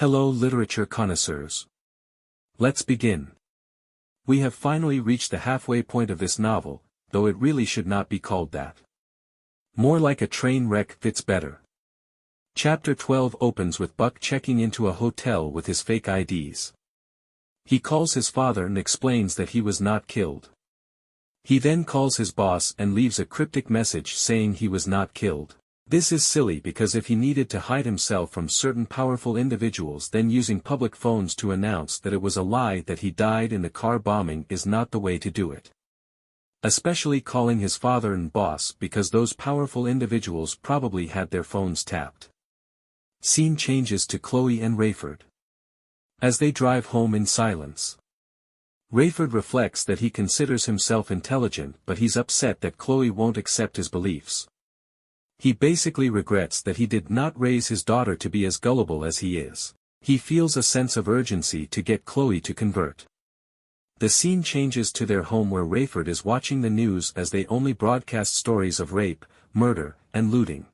Hello literature connoisseurs. Let's begin. We have finally reached the halfway point of this novel, though it really should not be called that. More like a train wreck fits better. Chapter 12 opens with Buck checking into a hotel with his fake IDs. He calls his father and explains that he was not killed. He then calls his boss and leaves a cryptic message saying he was not killed. This is silly because if he needed to hide himself from certain powerful individuals, then using public phones to announce that it was a lie that he died in the car bombing is not the way to do it. Especially calling his father and boss, because those powerful individuals probably had their phones tapped. Scene changes to Chloe and Rayford. As they drive home in silence. Rayford reflects that he considers himself intelligent, but he's upset that Chloe won't accept his beliefs. He basically regrets that he did not raise his daughter to be as gullible as he is. He feels a sense of urgency to get Chloe to convert. The scene changes to their home where Rayford is watching the news as they only broadcast stories of rape, murder, and looting.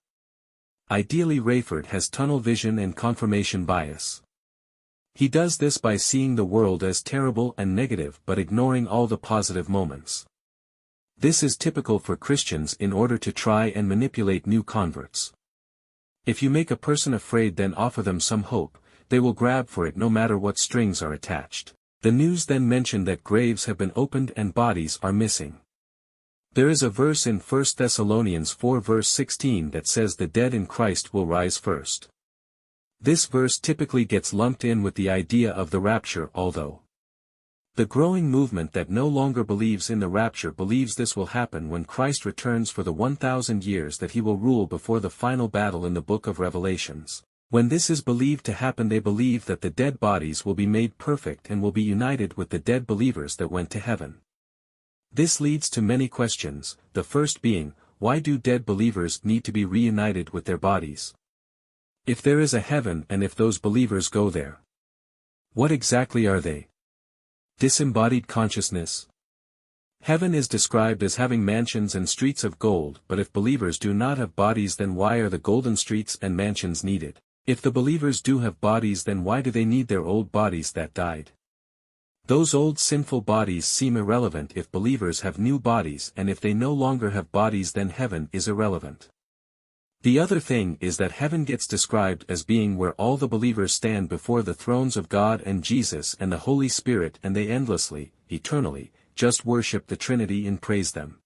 Ideally, Rayford has tunnel vision and confirmation bias. He does this by seeing the world as terrible and negative but ignoring all the positive moments. This is typical for Christians in order to try and manipulate new converts. If you make a person afraid then offer them some hope, they will grab for it no matter what strings are attached. The news then mentioned that graves have been opened and bodies are missing. There is a verse in 1 Thessalonians 4 verse 16 that says the dead in Christ will rise first. This verse typically gets lumped in with the idea of the rapture, although the growing movement that no longer believes in the rapture believes this will happen when Christ returns for the 1,000 years that he will rule before the final battle in the book of Revelations. When this is believed to happen, they believe that the dead bodies will be made perfect and will be united with the dead believers that went to heaven. This leads to many questions, the first being, why do dead believers need to be reunited with their bodies? If there is a heaven and if those believers go there, what exactly are they? Disembodied consciousness? Heaven is described as having mansions and streets of gold, but if believers do not have bodies, then why are the golden streets and mansions needed? If the believers do have bodies, then why do they need their old bodies that died? Those old sinful bodies seem irrelevant if believers have new bodies, and if they no longer have bodies then heaven is irrelevant. The other thing is that heaven gets described as being where all the believers stand before the thrones of God and Jesus and the Holy Spirit, and they endlessly, eternally, just worship the Trinity and praise them.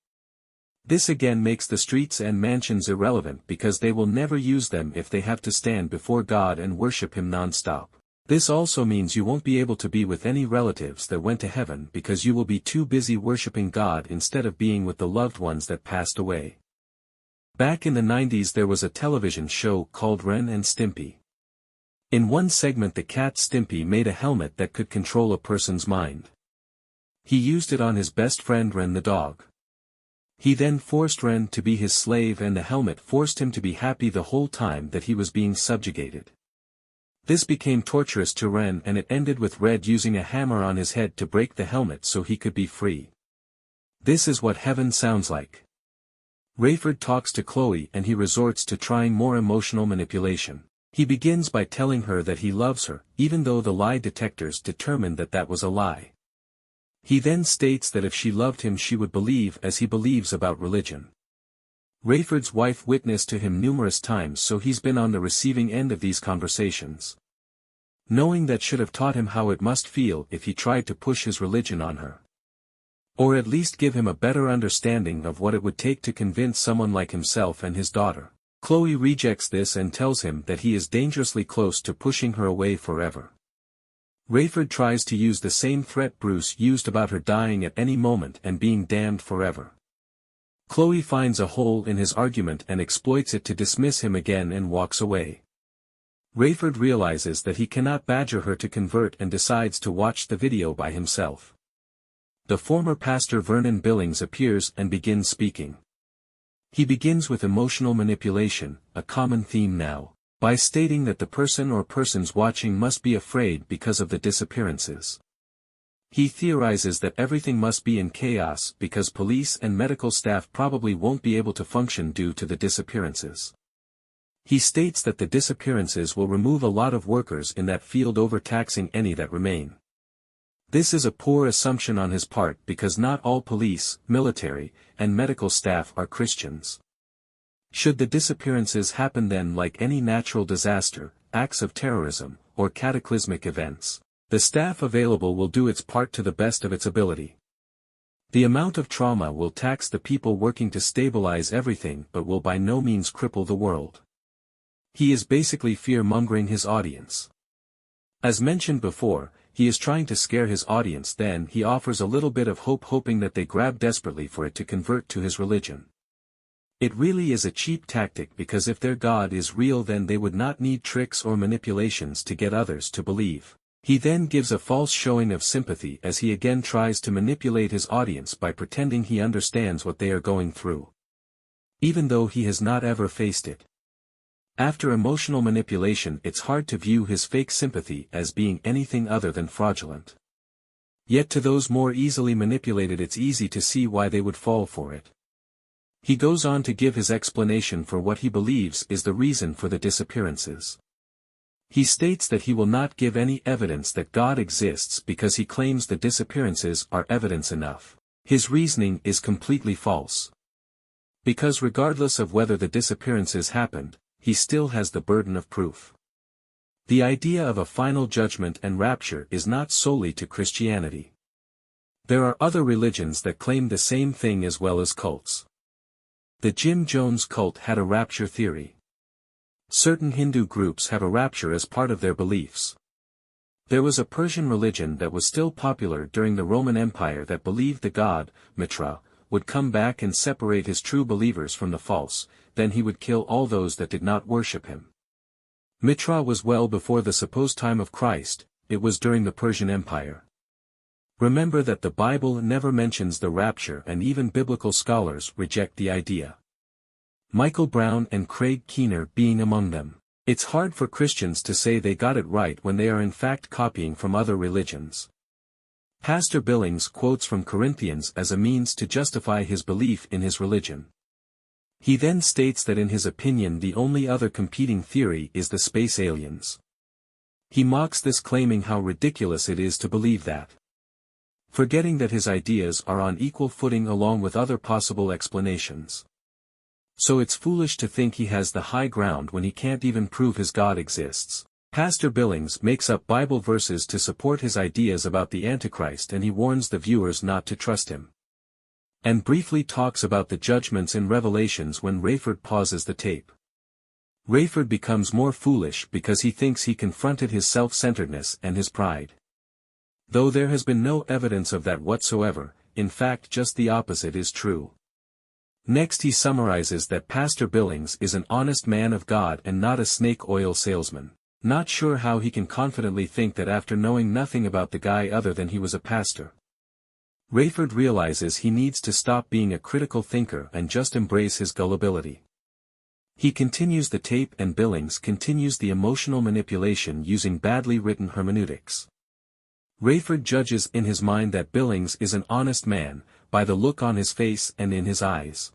This again makes the streets and mansions irrelevant because they will never use them if they have to stand before God and worship Him non-stop. This also means you won't be able to be with any relatives that went to heaven because you will be too busy worshiping God instead of being with the loved ones that passed away. Back in the 90s there was a television show called Ren and Stimpy. In one segment the cat Stimpy made a helmet that could control a person's mind. He used it on his best friend Ren the dog. He then forced Ren to be his slave and the helmet forced him to be happy the whole time that he was being subjugated. This became torturous to Ren and it ended with Red using a hammer on his head to break the helmet so he could be free. This is what heaven sounds like. Rayford talks to Chloe and he resorts to trying more emotional manipulation. He begins by telling her that he loves her, even though the lie detectors determined that that was a lie. He then states that if she loved him she would believe as he believes about religion. Rayford's wife witnessed to him numerous times, so he's been on the receiving end of these conversations. Knowing that should have taught him how it must feel if he tried to push his religion on her. Or at least give him a better understanding of what it would take to convince someone like himself and his daughter. Chloe rejects this and tells him that he is dangerously close to pushing her away forever. Rayford tries to use the same threat Bruce used about her dying at any moment and being damned forever. Chloe finds a hole in his argument and exploits it to dismiss him again and walks away. Rayford realizes that he cannot badger her to convert and decides to watch the video by himself. The former pastor Vernon Billings appears and begins speaking. He begins with emotional manipulation, a common theme now, by stating that the person or persons watching must be afraid because of the disappearances. He theorizes that everything must be in chaos because police and medical staff probably won't be able to function due to the disappearances. He states that the disappearances will remove a lot of workers in that field, overtaxing any that remain. This is a poor assumption on his part because not all police, military, and medical staff are Christians. Should the disappearances happen then, like any natural disaster, acts of terrorism, or cataclysmic events, the staff available will do its part to the best of its ability. The amount of trauma will tax the people working to stabilize everything but will by no means cripple the world. He is basically fear-mongering his audience. As mentioned before, he is trying to scare his audience, then he offers a little bit of hope, hoping that they grab desperately for it to convert to his religion. It really is a cheap tactic, because if their God is real then they would not need tricks or manipulations to get others to believe. He then gives a false showing of sympathy as he again tries to manipulate his audience by pretending he understands what they are going through, even though he has not ever faced it. After emotional manipulation, it's hard to view his fake sympathy as being anything other than fraudulent. Yet to those more easily manipulated, it's easy to see why they would fall for it. He goes on to give his explanation for what he believes is the reason for the disappearances. He states that he will not give any evidence that God exists because he claims the disappearances are evidence enough. His reasoning is completely false. Because regardless of whether the disappearances happened, he still has the burden of proof. The idea of a final judgment and rapture is not solely to Christianity. There are other religions that claim the same thing as well as cults. The Jim Jones cult had a rapture theory. Certain Hindu groups have a rapture as part of their beliefs. There was a Persian religion that was still popular during the Roman Empire that believed the god, Mitra, would come back and separate his true believers from the false, then he would kill all those that did not worship him. Mitra was well before the supposed time of Christ, it was during the Persian Empire. Remember that the Bible never mentions the rapture, and even biblical scholars reject the idea. Michael Brown and Craig Keener being among them. It's hard for Christians to say they got it right when they are in fact copying from other religions. Pastor Billings quotes from Corinthians as a means to justify his belief in his religion. He then states that in his opinion the only other competing theory is the space aliens. He mocks this, claiming how ridiculous it is to believe that, forgetting that his ideas are on equal footing along with other possible explanations. So it's foolish to think he has the high ground when he can't even prove his God exists. Pastor Billings makes up Bible verses to support his ideas about the Antichrist, and he warns the viewers not to trust him. And briefly talks about the judgments in Revelations when Rayford pauses the tape. Rayford becomes more foolish because he thinks he confronted his self-centeredness and his pride. Though there has been no evidence of that whatsoever, in fact just the opposite is true. Next he summarizes that Pastor Billings is an honest man of God and not a snake oil salesman. Not sure how he can confidently think that after knowing nothing about the guy other than he was a pastor. Rayford realizes he needs to stop being a critical thinker and just embrace his gullibility. He continues the tape, and Billings continues the emotional manipulation using badly written hermeneutics. Rayford judges in his mind that Billings is an honest man, by the look on his face and in his eyes.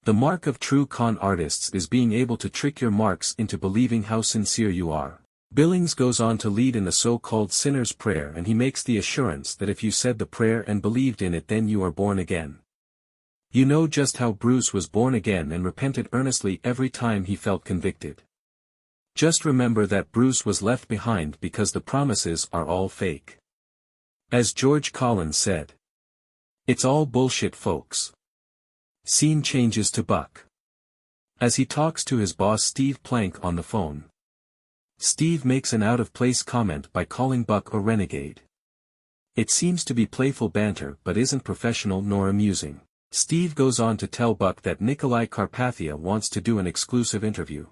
The mark of true con artists is being able to trick your marks into believing how sincere you are. Billings goes on to lead in the so-called sinner's prayer, and he makes the assurance that if you said the prayer and believed in it then you are born again. You know just how Bruce was born again and repented earnestly every time he felt convicted. Just remember that Bruce was left behind because the promises are all fake. As George Collins said, "It's all bullshit, folks." Scene changes to Buck. As he talks to his boss Steve Plank on the phone. Steve makes an out-of-place comment by calling Buck a renegade. It seems to be playful banter but isn't professional nor amusing. Steve goes on to tell Buck that Nikolai Carpathia wants to do an exclusive interview.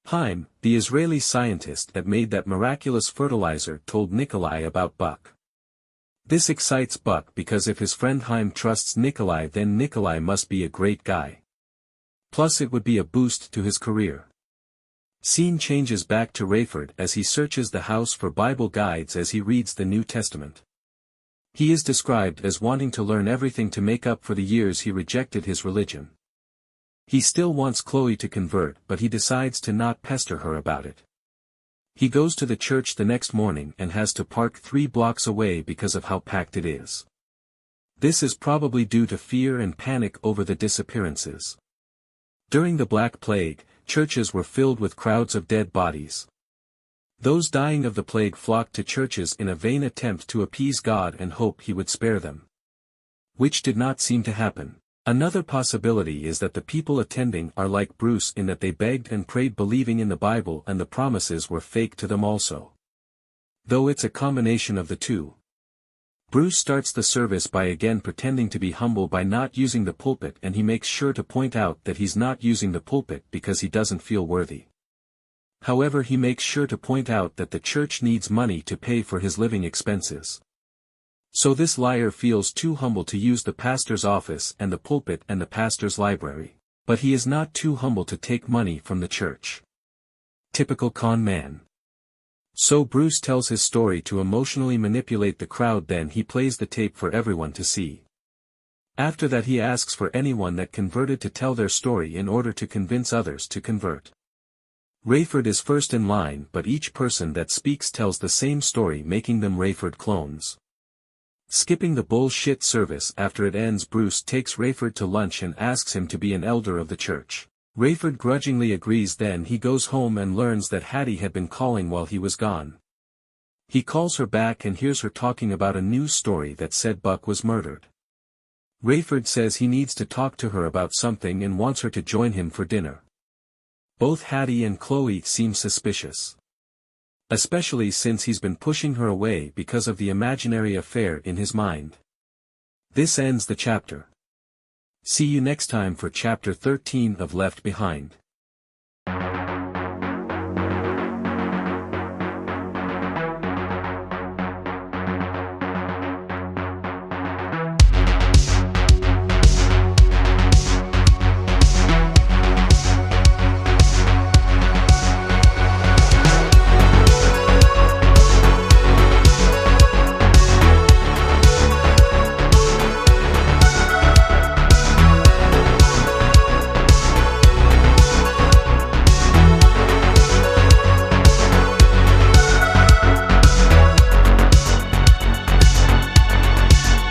Haim, the Israeli scientist that made that miraculous fertilizer, told Nikolai about Buck. This excites Buck because if his friend Haim trusts Nikolai then Nikolai must be a great guy. Plus it would be a boost to his career. Scene changes back to Rayford as he searches the house for Bible guides as he reads the New Testament. He is described as wanting to learn everything to make up for the years he rejected his religion. He still wants Chloe to convert, but he decides to not pester her about it. He goes to the church the next morning and has to park 3 blocks away because of how packed it is. This is probably due to fear and panic over the disappearances. During the Black Plague, churches were filled with crowds of dead bodies. Those dying of the plague flocked to churches in a vain attempt to appease God and hope he would spare them. Which did not seem to happen. Another possibility is that the people attending are like Bruce in that they begged and prayed believing in the Bible and the promises were fake to them also. Though it's a combination of the two. Bruce starts the service by again pretending to be humble by not using the pulpit, and he makes sure to point out that he's not using the pulpit because he doesn't feel worthy. However, he makes sure to point out that the church needs money to pay for his living expenses. So this liar feels too humble to use the pastor's office and the pulpit and the pastor's library, but he is not too humble to take money from the church. Typical con man. So Bruce tells his story to emotionally manipulate the crowd, then he plays the tape for everyone to see. After that he asks for anyone that converted to tell their story in order to convince others to convert. Rayford is first in line, but each person that speaks tells the same story, making them Rayford clones. Skipping the bullshit service, after it ends Bruce takes Rayford to lunch and asks him to be an elder of the church. Rayford grudgingly agrees. Then he goes home and learns that Hattie had been calling while he was gone. He calls her back and hears her talking about a news story that said Buck was murdered. Rayford says he needs to talk to her about something and wants her to join him for dinner. Both Hattie and Chloe seem suspicious. Especially since he's been pushing her away because of the imaginary affair in his mind. This ends the chapter. See you next time for chapter 13 of Left Behind.